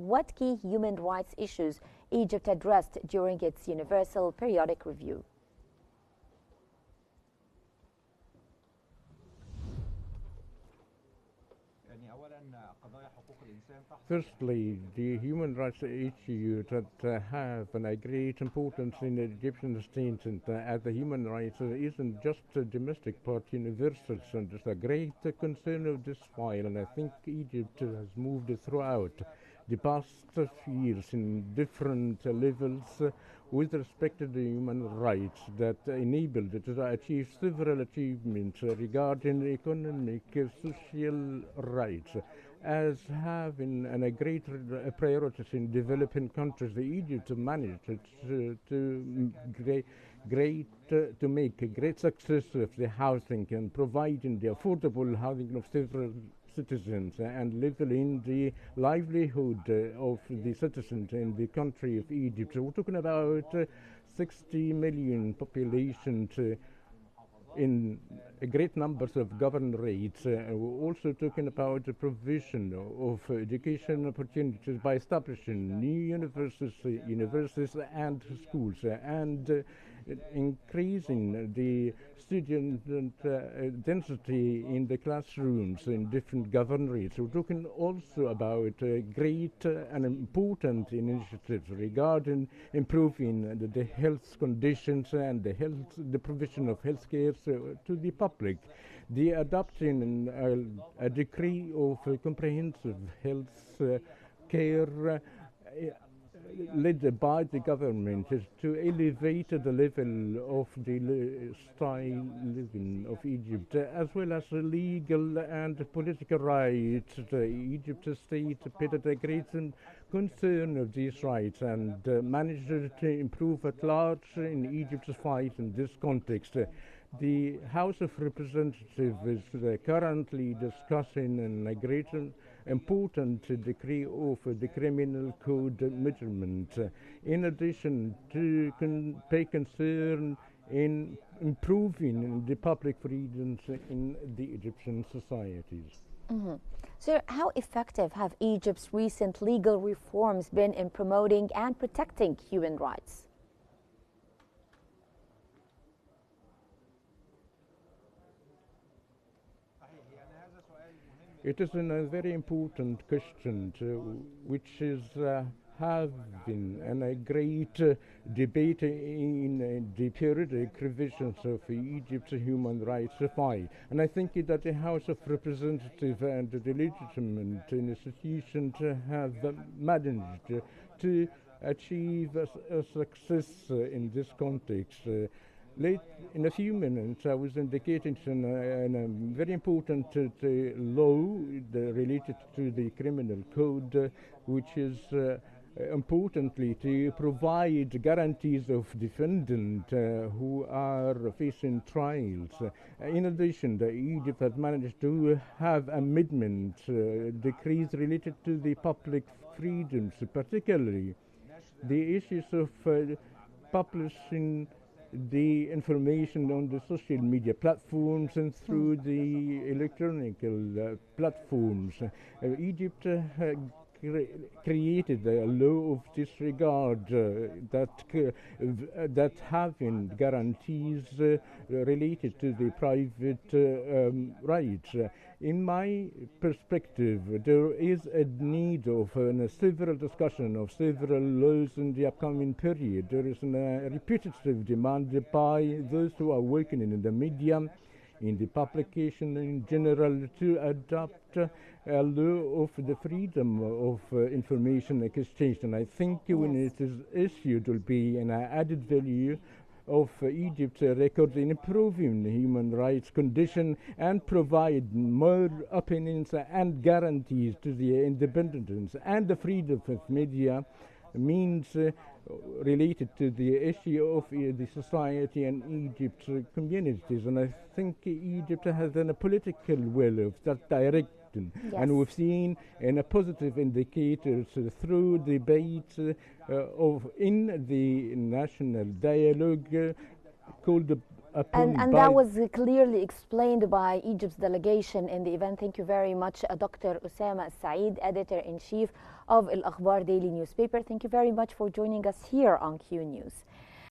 what key human rights issues Egypt addressed during its Universal Periodic Review. Firstly, the human rights issue that have a great importance in the Egyptian state, and as the human rights isn't just a domestic but universal, and it's a great concern of this file, and I think Egypt has moved throughout the past years in different levels with respect to the human rights that enabled it to achieve several achievements regarding economic, social rights. As having a great priorities in developing countries, Egypt managed to make a great success of the housing and providing the affordable housing of several citizens and leveling the livelihood of the citizens in the country of Egypt. So we're talking about 60 million population in great numbers of governorates. We're also talking about the provision of education opportunities by establishing new universities and schools, and increasing the student density in the classrooms in different governorates. We're talking also about great and important initiatives regarding improving the health conditions and the provision of health care to the public. The adoption a decree of comprehensive health care led by the government is to elevate the level of the style living of Egypt, as well as legal and political rights. The Egypt state paid a great concern of these rights and managed to improve at large in Egypt's fight in this context. The House of Representatives is currently discussing a great important decree of the criminal code measurement, in addition to pay concern in improving the public freedoms in the Egyptian societies. Mm-hmm. So how effective have Egypt's recent legal reforms been in promoting and protecting human rights? It is a very important question, which is having a great debate in the periodic revisions of Egypt's human rights file. And I think that the House of Representatives and the legitimate institutions have managed to achieve a success in this context. In a few minutes, I was indicating a very important law related to the criminal code, which is importantly to provide guarantees of defendants who are facing trials. In addition, Egypt has managed to have amendments, decrees related to the public freedoms, particularly the issues of publishing the information on the social media platforms and through the electronic platforms. Egypt created a law of disregard that having guarantees related to the private rights. In my perspective, there is a need of several discussion of several laws in the upcoming period. There is a repetitive demand by those who are working in the media, in the publication in general, to adopt a law of the freedom of information exchange. And I think when it is issued, will be an added value of Egypt's record in improving human rights condition and provide more opinions and guarantees to the independence and the freedom of media means related to the issue of the society and Egypt's communities. And I think Egypt has a political will of that direction. Yes. And we've seen in a positive indicators through debates in the national dialogue called And that was clearly explained by Egypt's delegation in the event. Thank you very much, Dr. Osama Alsaied, editor-in-chief of Al Akhbar daily newspaper. Thank you very much for joining us here on Q News.